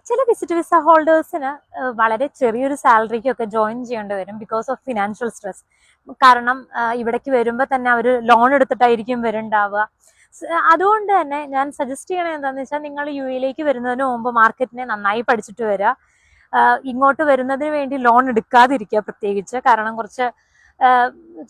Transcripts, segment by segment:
ചില visit visa ഹോൾഡേഴ്സിന് വളരെ ചെറിയൊരു സാലറിക്കൊക്കെ ജോയിൻ ചെയ്യേണ്ടി വരും ബിക്കോസ് ഓഫ് ഫിനാൻഷ്യൽ സ്ട്രെസ്. കാരണം ഇവിടേക്ക് വരുമ്പോൾ തന്നെ അവർ ലോൺ എടുത്തിട്ടായിരിക്കും വരുന്നുണ്ടാവുക. അതുകൊണ്ട് തന്നെ ഞാൻ സജസ്റ്റ് ചെയ്യണത് എന്താണെന്ന് വെച്ചാൽ, നിങ്ങൾ യു എയിലേക്ക് വരുന്നതിന് മുമ്പ് മാർക്കറ്റിനെ നന്നായി പഠിച്ചിട്ട് വരിക. ഇങ്ങോട്ട് വരുന്നതിന് വേണ്ടി ലോൺ എടുക്കാതിരിക്കുക പ്രത്യേകിച്ച്. കാരണം കുറച്ച്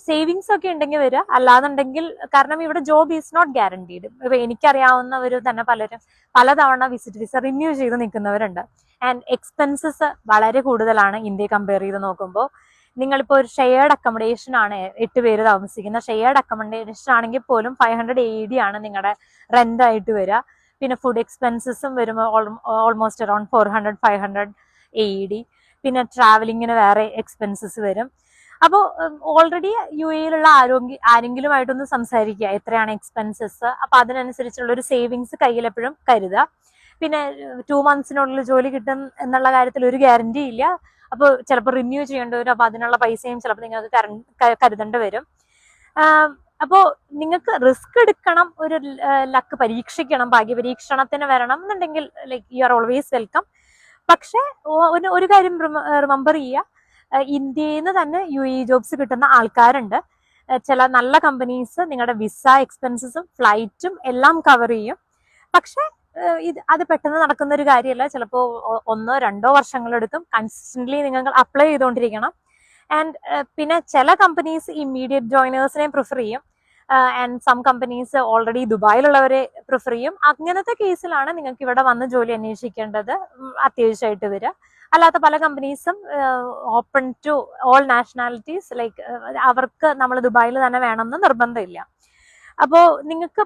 സേവിങ്സ് ഒക്കെ ഉണ്ടെങ്കിൽ വരിക, അല്ലാന്നുണ്ടെങ്കിൽ കാരണം ഇവിടെ ജോബ് ഈസ് നോട്ട് ഗ്യാരണ്ടീഡ്. ഇപ്പൊ എനിക്കറിയാവുന്നവർ തന്നെ പലരും പലതവണ വിസിറ്റ് വിസ റിന്യൂ ചെയ്ത് നിൽക്കുന്നവരുണ്ട്. ആൻഡ് എക്സ്പെൻസസ് വളരെ കൂടുതലാണ് ഇന്ത്യയെ കമ്പയർ ചെയ്ത് നോക്കുമ്പോൾ. നിങ്ങളിപ്പോൾ ഒരു ഷെയർഡ് അക്കോമഡേഷൻ ആണ് 8 പേര് താമസിക്കുന്ന ഷെയർഡ് അക്കോമഡേഷൻ ആണെങ്കിൽ പോലും 500 AED ആണ് നിങ്ങളുടെ റെന്റ് ആയിട്ട് വരിക. പിന്നെ ഫുഡ് എക്സ്പെൻസസും വരുമ്പോൾ ഓൾമോസ്റ്റ് അറൌണ്ട് 400-500 AED. പിന്നെ ട്രാവലിങ്ങിന് വേറെ എക്സ്പെൻസസ് വരും. അപ്പോൾ ഓൾറെഡി യു എയിലുള്ള ആരെങ്കിലുമായിട്ടൊന്ന് സംസാരിക്കുക എത്രയാണ് എക്സ്പെൻസസ്. അപ്പൊ അതിനനുസരിച്ചുള്ള ഒരു സേവിങ്സ് കയ്യിൽ എപ്പോഴും കരുതുക. പിന്നെ 2 monthsനുള്ളിൽ ജോലി കിട്ടും എന്നുള്ള കാര്യത്തിൽ ഒരു ഗ്യാരണ്ടി ഇല്ല. അപ്പോൾ ചിലപ്പോൾ റിന്യൂ ചെയ്യേണ്ടി വരും. അപ്പൊ അതിനുള്ള പൈസയും ചിലപ്പോൾ നിങ്ങൾക്ക് കരുതേണ്ടി വരും. അപ്പോൾ നിങ്ങൾക്ക് റിസ്ക് എടുക്കണം, ഒരു ലക്ക് പരീക്ഷിക്കണം, ഭാഗ്യ പരീക്ഷണത്തിന് വരണം എന്നുണ്ടെങ്കിൽ like you are always welcome. പക്ഷെ ഒരു കാര്യം റിമെമ്പർ ചെയ്യുക, ഇന്ത്യയിൽ നിന്ന് തന്നെ UAE ജോബ്സ് കിട്ടുന്ന ആൾക്കാരുണ്ട്. ചില നല്ല കമ്പനീസ് നിങ്ങളുടെ വിസ എക്സ്പെൻസസും ഫ്ലൈറ്റും എല്ലാം കവർ ചെയ്യും. പക്ഷെ അത് പെട്ടെന്ന് നടക്കുന്ന ഒരു കാര്യമല്ല. ചിലപ്പോൾ 1-2 വർഷങ്ങളെടുക്കും. കൺസിസ്റ്റന്റ്ലി നിങ്ങൾ അപ്ലൈ ചെയ്തുകൊണ്ടിരിക്കണം. ആൻഡ് പിന്നെ ചില കമ്പനീസ് ഇമ്മീഡിയറ്റ് ജോയിനേഴ്സിനെ പ്രിഫർ ചെയ്യും. ആൻഡ് സം കമ്പനീസ് ഓൾറെഡി ദുബായിലുള്ളവരെ പ്രിഫർ ചെയ്യും. അങ്ങനത്തെ കേസിലാണ് നിങ്ങൾക്ക് ഇവിടെ വന്ന് ജോലി അന്വേഷിക്കേണ്ടത് അത്യാവശ്യമായിട്ട് വരിക. അല്ലാത്ത പല കമ്പനീസും open to all nationalities, like അവർക്ക് നമ്മൾ ദുബായിൽ തന്നെ വേണമെന്ന് നിർബന്ധമില്ല. അപ്പോൾ നിങ്ങൾക്ക്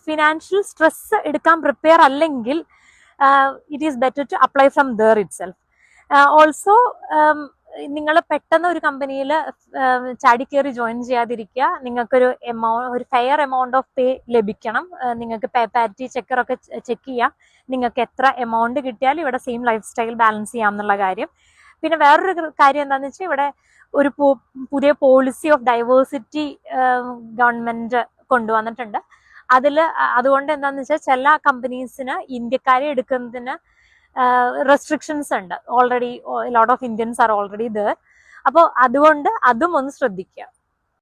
ഫിനാൻഷ്യൽ സ്ട്രെസ് എടുക്കാൻ പ്രിപ്പയർ അല്ലെങ്കിൽ it is better to apply from there itself. Also നിങ്ങൾ പെട്ടെന്ന് ഒരു കമ്പനിയിൽ ചാടിക്കേറി ജോയിൻ ചെയ്യാതിരിക്കുക. നിങ്ങൾക്കൊരു ഒരു ഫെയർ എമൗണ്ട് ഓഫ് പേ ലഭിക്കണം. നിങ്ങൾക്ക് പേ പാരിറ്റി ചെക്കറൊക്കെ ചെക്ക് ചെയ്യാം. നിങ്ങൾക്ക് എത്ര എമൗണ്ട് കിട്ടിയാലും ഇവിടെ സെയിം ലൈഫ് സ്റ്റൈൽ ബാലൻസ് ചെയ്യാം എന്നുള്ള കാര്യം. പിന്നെ വേറൊരു കാര്യം എന്താണെന്ന് വെച്ചാൽ, ഇവിടെ ഒരു പുതിയ പോളിസി ഓഫ് ഡൈവേഴ്സിറ്റി ഗവൺമെന്റ് കൊണ്ടുവന്നിട്ടുണ്ട്. അതുകൊണ്ട് എന്താണെന്ന് വെച്ചാൽ, ചില കമ്പനീസിന് ഇന്ത്യക്കാരെ എടുക്കുന്നതിന് റെസ്ട്രിക്ഷൻസ് ഉണ്ട്. Already lot of Indians are already there. അപ്പോൾ അതുകൊണ്ട് അതും ഒന്ന് ശ്രദ്ധിക്കുക.